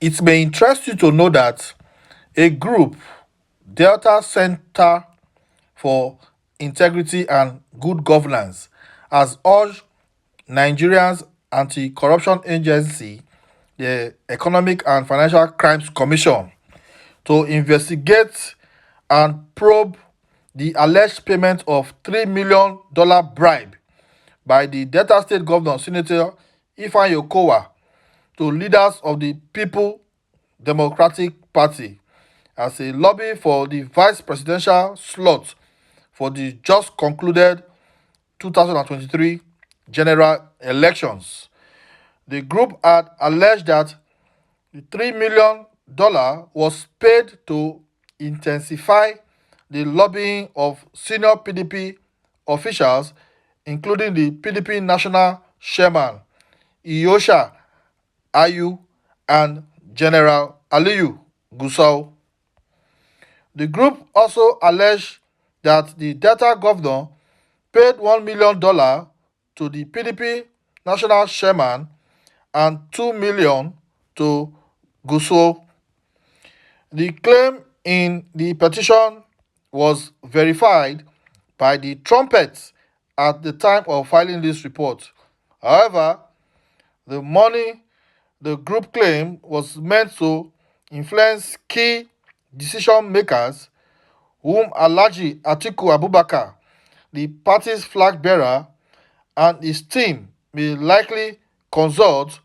It may interest you to know that a group, Delta Center for Integrity and Good Governance, has urged Nigeria's anti-corruption agency, the Economic and Financial Crimes Commission, to investigate and probe the alleged payment of $3 million bribe by the Delta State Governor Senator Ifeanyi Ököwä to leaders of the People Democratic Party as a lobby for the vice presidential slot for the just concluded 2023 general elections. The group had alleged that the $3 million was paid to intensify the lobbying of senior PDP officials, including the PDP national chairman, Iyosha Ayu, and General Aliyu Gusau. The group also alleged that the Delta governor paid $1 million to the PDP national chairman and $2 million to Gusau. The claim in the petition was verified by the trumpets at the time of filing this report. However, the money the group claimed was meant to influence key decision makers, whom Alhaji Atiku Abubakar, the party's flag bearer, and his team may likely consult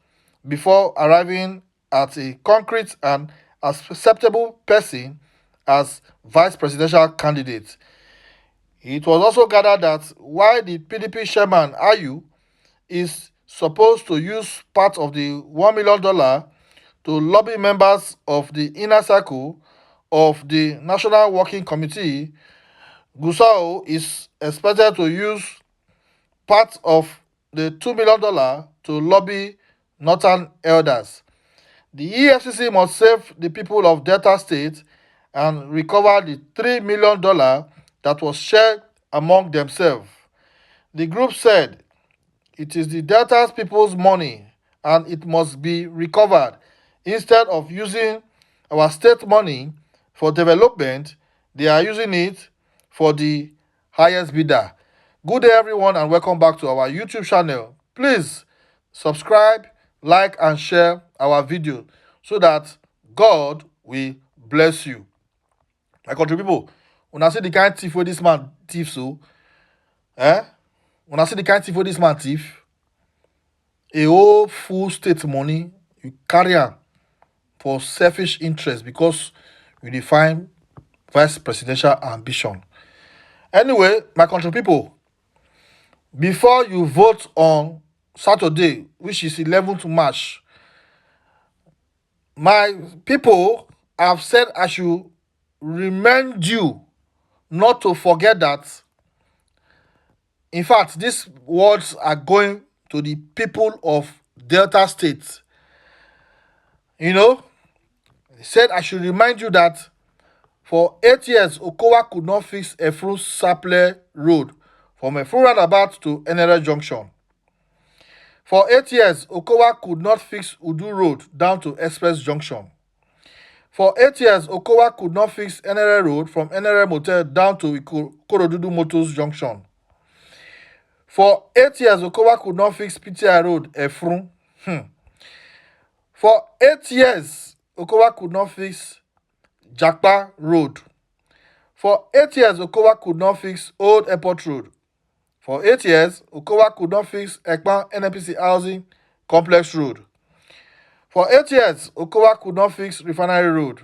before arriving at a concrete and acceptable person as vice presidential candidate. It was also gathered that while the PDP chairman Ayu is supposed to use part of the $1 million to lobby members of the inner circle of the National Working Committee, Gusau is expected to use part of the $2 million to lobby northern elders. The EFCC must save the people of Delta State and recover the $3 million that was shared among themselves. The group said it is the Delta's people's money and it must be recovered. Instead of using our state money for development, they are using it for the highest bidder. Good day, everyone, and welcome back to our YouTube channel. Please subscribe, like, and share our video so that God will bless you. My country people, when I see the kind thief where this man thief so, when I see the kind thief where this man thief, a whole full state money, you carry am for selfish interest because you define vice presidential ambition. Anyway, my country people, before you vote on Saturday, which is 11th March, my people have said I should remind you not to forget that. In fact, these words are going to the people of Delta State. You know, they said I should remind you that for 8 years, Ököwä could not fix a Efru Saple road from Efru roundabout to Enere Junction. For 8 years, Ököwä could not fix Udu Road down to Express Junction. For 8 years, Ököwä could not fix Enere Road from Enere Motel down to Ikorodudu Motors Junction. For 8 years, Ököwä could not fix PTI Road, Efru. For 8 years, Ököwä could not fix Jakpa Road. For 8 years, Ököwä could not fix Old Airport Road. For 8 years, Ököwä could not fix Ekpan NNPC Housing Complex Road. For 8 years, Ököwä could not fix Refinery Road.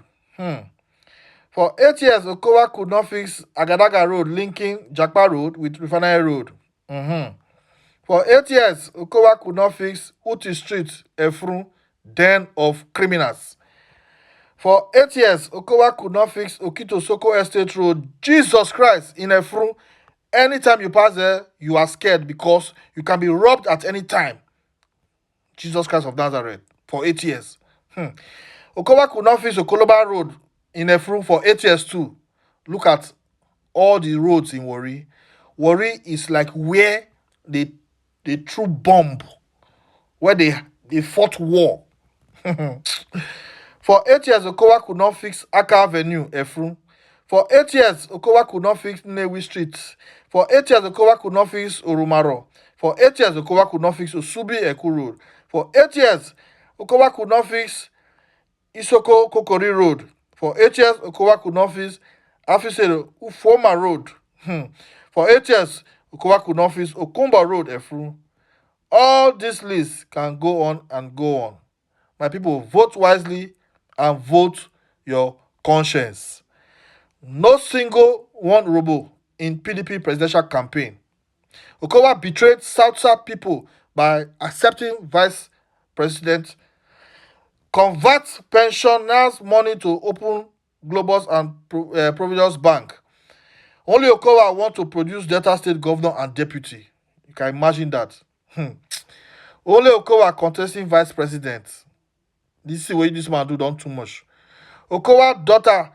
For 8 years, Ököwä could not fix Agadaga Road linking Jakpa Road with Refinery Road. For 8 years, Ököwä could not fix Uti Street, Efru, den of criminals. For 8 years, Ököwä could not fix Okito Soko Estate Road. Jesus Christ, in Efru, anytime you pass there, you are scared because you can be robbed at any time. Jesus Christ of Nazareth, for 8 years. Ököwä could not fix Okoloba Road in Efru for 8 years too. Look at all the roads in Warri. Warri is like where they threw bomb, where they fought war. For 8 years, Ököwä could not fix Aka Avenue, Efru. For 8 years, Ököwä could not fix Nnewi Street. For 8 years, Ököwä could not fix Orumaro. For 8 years, Ököwä could not fix Osubi Eku Road. For 8 years, Ököwä could not fix Isoko Kokori Road. For 8 years, Ököwä could not fix Afisere Ufoma Road. For 8 years, Ököwä could not fix Okumba Road, Efru. All this list can go on and go on. My people, vote wisely and vote your conscience. No single one robo in PDP presidential campaign. Ököwä betrayed South people by accepting vice president, convert pensioners' money to open Globus and Providence Bank. Only Ököwä want to produce Delta State governor and deputy. You can imagine that. Only Ököwä contesting vice president. This is what this man do done too much. Ököwä daughter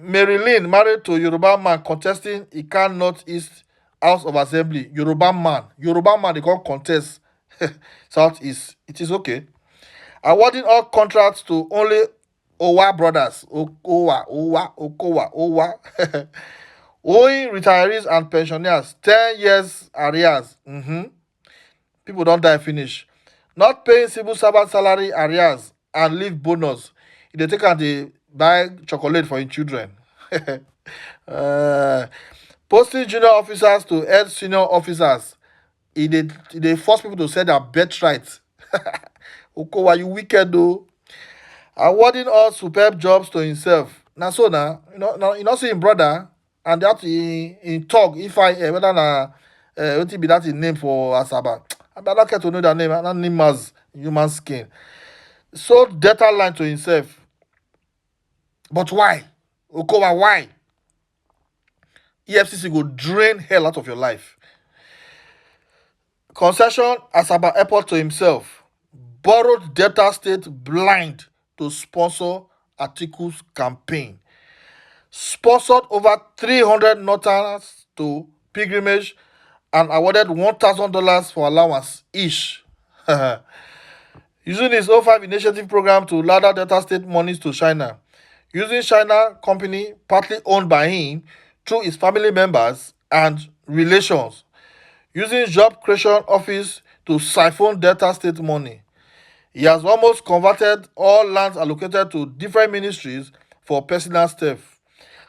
Marilyn married to Yoruba man contesting Ikan Northeast House of Assembly. Yoruba man, they can't contest Southeast. It is okay. Awarding all contracts to only Owa brothers. Owa. Owing retirees and pensioners 10 years arrears. People don't die finish. Not paying civil servant salary arrears and leave bonus. If they take and they buy chocolate for your children. Posting junior officers to head senior officers. They force people to sell their birthright. Ököwä, you wicked though. Awarding all superb jobs to himself. Now so now, you know see him brother, and that in talk, if I whether na what be that in name for Asaba. I don't care to know that name. That name has human skin. So data line to himself. But why? Ököwä, why? EFCC go drain hell out of your life. Concession Asaba Airport to himself. Borrowed Delta State blind to sponsor Atiku's campaign. Sponsored over 300 Northerners to pilgrimage and awarded $1,000 for allowance each. Using his 05 initiative program to ladder Delta State monies to China. Using China company partly owned by him through his family members and relations. Using job creation office to siphon Delta State money. He has almost converted all lands allocated to different ministries for personal stuff.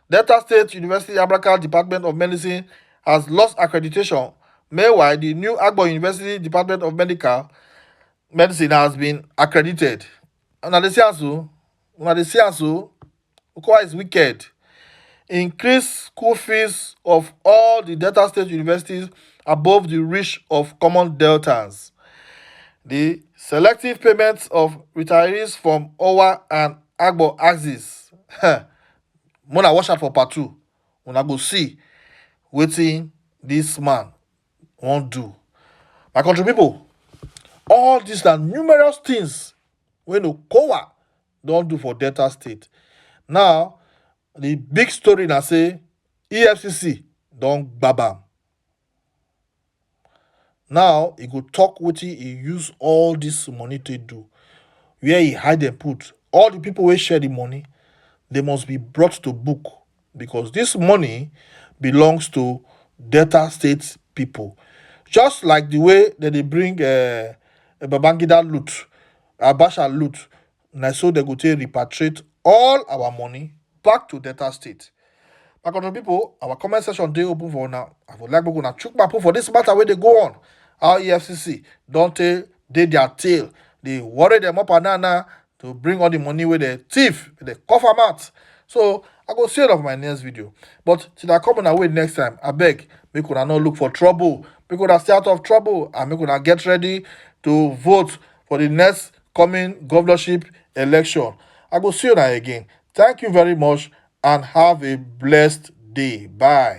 Delta State University Abraka Department of Medicine has lost accreditation. Meanwhile, the new Agbo University Department of Medicine has been accredited. Una dey see am so? Ököwä is wicked. Increase school fees of all the Delta State universities above the reach of common Deltans. The selective payments of retirees from Owa and Agbo axis. Mona watch out for part 2. Una go see wetin this man won't do. My country people, all these are numerous things wey Ököwä don do for Delta State. Now, the big story na say EFCC don gbab am. Now, he go talk wetin he use all this money to do. Where he hide them put. All the people wey share the money, they must be brought to book. Because this money belongs to Delta State people. Just like the way that they bring Babangida loot, Abacha loot, na so they go take repatriate all our money back to Delta State. My country people, our comment section dey open for now. I would like to chook my put for this matter where they go on. Our EFCC don't dey their tail. They worry them up and down to bring all the money with the thief, they cough am out. So I go see it of my next video. But till I come on away next time, I beg, make una not look for trouble. Make una stay out of trouble and make una get ready to vote for the next coming governorship election. I go see you now again. Thank you very much and have a blessed day. Bye.